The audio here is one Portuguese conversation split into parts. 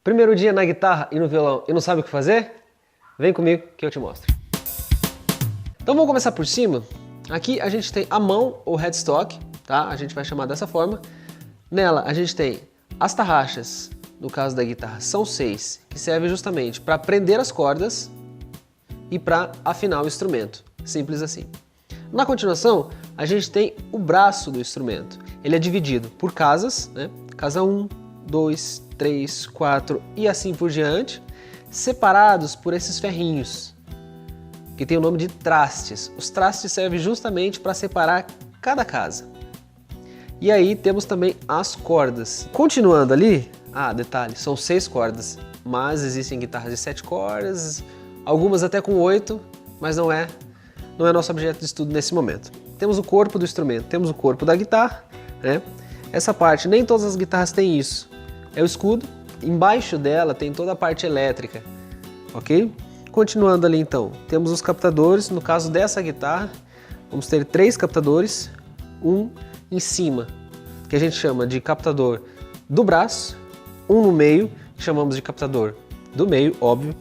Primeiro dia na guitarra e no violão e não sabe o que fazer? Vem comigo que eu te mostro. Então vamos começar por cima. Aqui a gente tem a mão ou headstock, tá? A gente vai chamar dessa forma. Nela a gente tem as tarraxas, no caso da guitarra são 6, que servem justamente para prender as cordas e para afinar o instrumento. Simples assim. Na continuação, a gente tem o braço do instrumento. Ele é dividido por casas, né? Casa 1, 2, 3, 4 e assim por diante, separados por esses ferrinhos, que tem o nome de trastes. Os trastes servem justamente para separar cada casa. E aí temos também as cordas. Continuando ali, detalhe, são 6 cordas, mas existem guitarras de 7 cordas, algumas até com 8, mas não é nosso objeto de estudo nesse momento. Temos o corpo do instrumento, temos o corpo da guitarra, né? Essa parte, nem todas as guitarras têm isso. É o escudo, embaixo dela tem toda a parte elétrica, ok? Continuando ali então, temos os captadores, no caso dessa guitarra, vamos ter 3 captadores, um em cima, que a gente chama de captador do braço, um no meio, que chamamos de captador do meio, óbvio,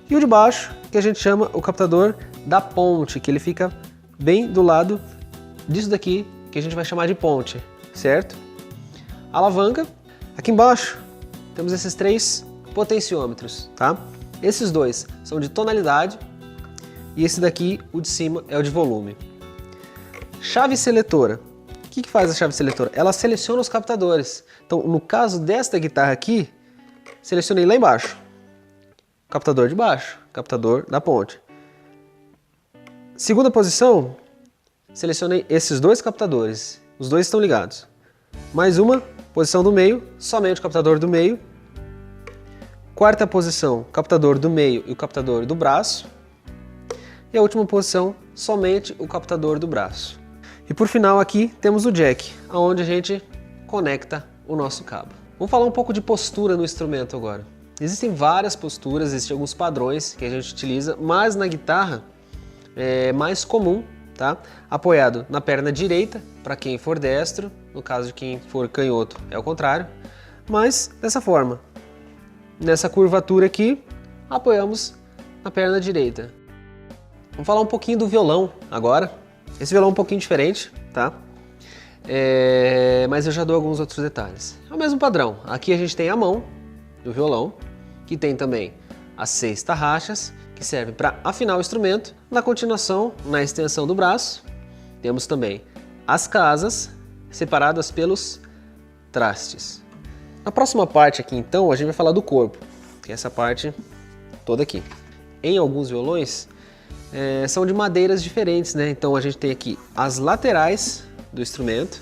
e o de baixo, que a gente chama o captador da ponte, que ele fica bem do lado disso daqui, que a gente vai chamar de ponte, certo? A alavanca, aqui embaixo, temos esses 3 potenciômetros, tá? Esses 2 são de tonalidade e esse daqui, o de cima, é o de volume. Chave seletora. O que faz a chave seletora? Ela seleciona os captadores. Então, no caso desta guitarra aqui, selecionei lá embaixo. Captador de baixo, captador da ponte. Segunda posição, selecionei esses 2 captadores. Os 2 estão ligados. Mais uma, posição do meio, somente o captador do meio. Quarta posição, captador do meio e o captador do braço. E a última posição, somente o captador do braço. E por final aqui temos o jack, onde a gente conecta o nosso cabo. Vamos falar um pouco de postura no instrumento agora. Existem várias posturas, existem alguns padrões que a gente utiliza, mas na guitarra é mais comum, tá? Apoiado na perna direita, para quem for destro, no caso de quem for canhoto é o contrário, mas dessa forma. Nessa curvatura aqui, apoiamos na perna direita. Vamos falar um pouquinho do violão agora. Esse violão é um pouquinho diferente, tá? Mas eu já dou alguns outros detalhes. É o mesmo padrão. Aqui a gente tem a mão do violão, que tem também as 6 tarraxas, que servem para afinar o instrumento. Na continuação, na extensão do braço, temos também as casas, separadas pelos trastes. Na próxima parte aqui, então, a gente vai falar do corpo, que é essa parte toda aqui. Em alguns violões, são de madeiras diferentes, né? Então a gente tem aqui as laterais do instrumento,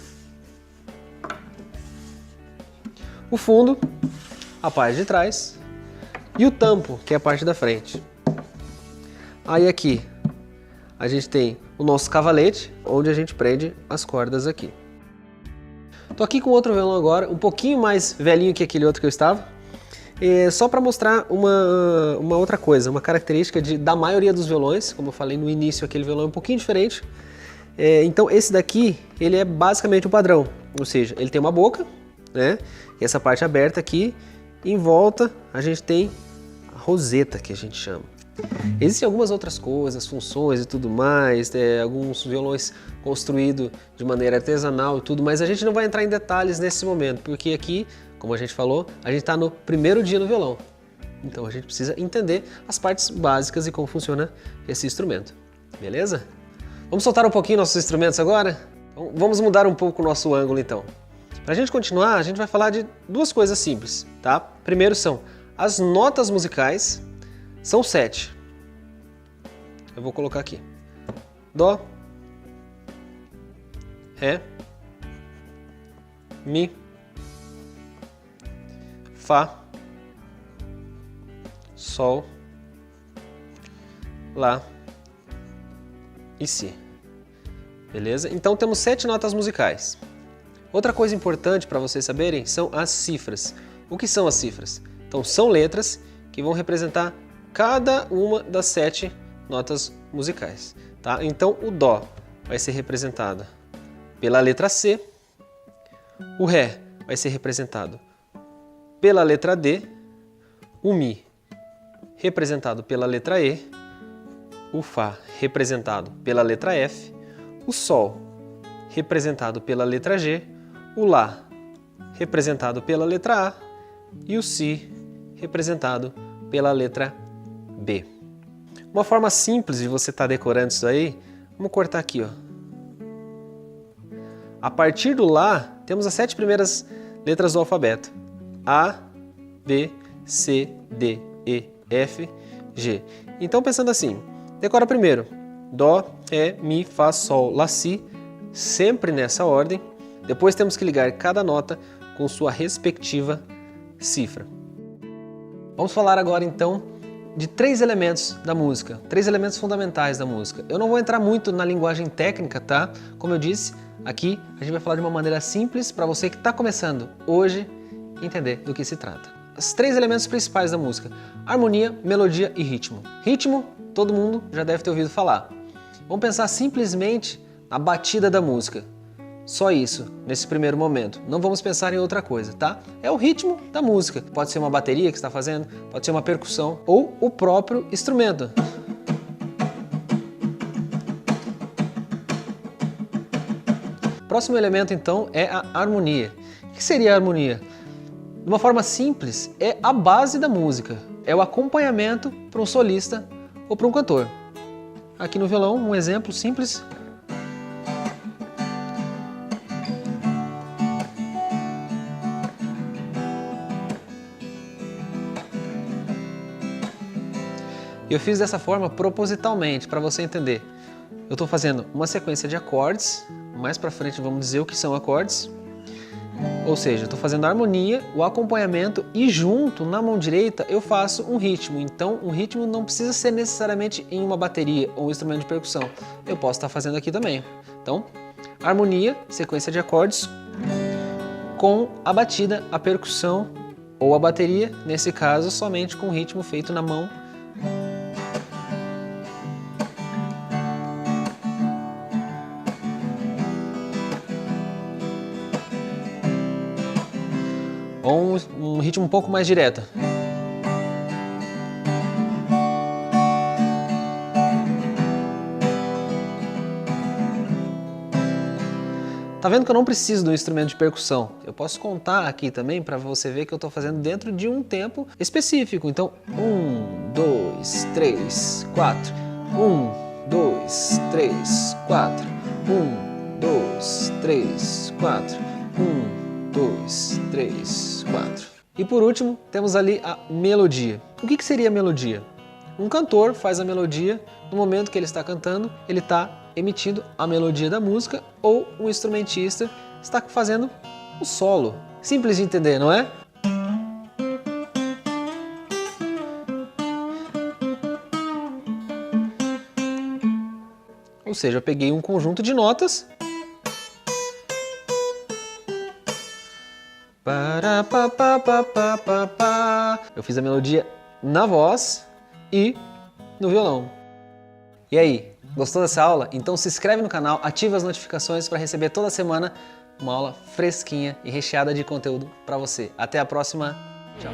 o fundo, a parte de trás e o tampo, que é a parte da frente. Aí aqui a gente tem o nosso cavalete, onde a gente prende as cordas aqui. Tô aqui com outro violão agora, um pouquinho mais velhinho que aquele outro que eu estava, só para mostrar uma outra coisa, uma característica da maioria dos violões. Como eu falei no início, aquele violão é um pouquinho diferente. Então esse daqui, ele é basicamente o padrão, ou seja, ele tem uma boca, né? E essa parte aberta aqui, em volta a gente tem a roseta, que a gente chama. Existem algumas outras coisas, funções e tudo mais, alguns violões construídos de maneira artesanal e tudo, mas a gente não vai entrar em detalhes nesse momento, porque aqui, como a gente falou, a gente está no primeiro dia no violão. Então a gente precisa entender as partes básicas e como funciona esse instrumento, beleza? Vamos soltar um pouquinho nossos instrumentos agora? Então, vamos mudar um pouco o nosso ângulo então. Para a gente continuar, a gente vai falar de 2 coisas simples, tá? Primeiro são as notas musicais, são 7. Eu vou colocar aqui. Dó, Ré, Mi, Fá, Sol, Lá e Si. Beleza? Então temos 7 notas musicais. Outra coisa importante para vocês saberem são as cifras. O que são as cifras? Então são letras que vão representar cada uma das 7 notas musicais, tá? Então o Dó vai ser representado pela letra C, o Ré vai ser representado pela letra D o Mi representado pela letra E, o Fá representado pela letra F, o Sol representado pela letra G, o Lá representado pela letra A e o Si representado pela letra B. Uma forma simples de você estar decorando isso aí, vamos cortar aqui, ó. A partir do Lá, temos as 7 primeiras letras do alfabeto. A, B, C, D, E, F, G. Então, pensando assim, decora primeiro Dó, Ré, Mi, Fá, Sol, Lá, Si, sempre nessa ordem. Depois temos que ligar cada nota com sua respectiva cifra. Vamos falar agora então de 3 elementos da música, 3 elementos fundamentais da música. Eu não vou entrar muito na linguagem técnica, tá? Como eu disse, aqui a gente vai falar de uma maneira simples para você que está começando hoje entender do que se trata. Os 3 elementos principais da música: harmonia, melodia e ritmo. Ritmo, todo mundo já deve ter ouvido falar. Vamos pensar simplesmente na batida da música. Só isso, nesse primeiro momento. Não vamos pensar em outra coisa, tá? É o ritmo da música. Pode ser uma bateria que está fazendo, pode ser uma percussão ou o próprio instrumento. Próximo elemento, então, é a harmonia. O que seria a harmonia? De uma forma simples, é a base da música. É o acompanhamento para um solista ou para um cantor. Aqui no violão, um exemplo simples. Eu fiz dessa forma propositalmente, para você entender. Eu estou fazendo uma sequência de acordes, mais para frente vamos dizer o que são acordes. Ou seja, estou fazendo a harmonia, o acompanhamento e junto, na mão direita, eu faço um ritmo. Então, um ritmo não precisa ser necessariamente em uma bateria ou um instrumento de percussão. Eu posso estar fazendo aqui também. Então, harmonia, sequência de acordes, com a batida, a percussão ou a bateria, nesse caso, somente com o ritmo feito na mão. Ou um ritmo um pouco mais direto. Tá vendo que eu não preciso de um instrumento de percussão? Eu posso contar aqui também para você ver que eu estou fazendo dentro de um tempo específico. Então, 1, 2, 3, 4. 1, 2, 3, 4. 1, 2, 3, 4. 1, 2, 3, 4. E por último, temos ali a melodia. O que seria a melodia? Um cantor faz a melodia, no momento que ele está cantando, ele está emitindo a melodia da música, ou um instrumentista está fazendo o solo. Simples de entender, não é? Ou seja, eu peguei um conjunto de notas. Eu fiz a melodia na voz e no violão. E aí, gostou dessa aula? Então se inscreve no canal, ativa as notificações para receber toda semana uma aula fresquinha e recheada de conteúdo para você. Até a próxima, tchau!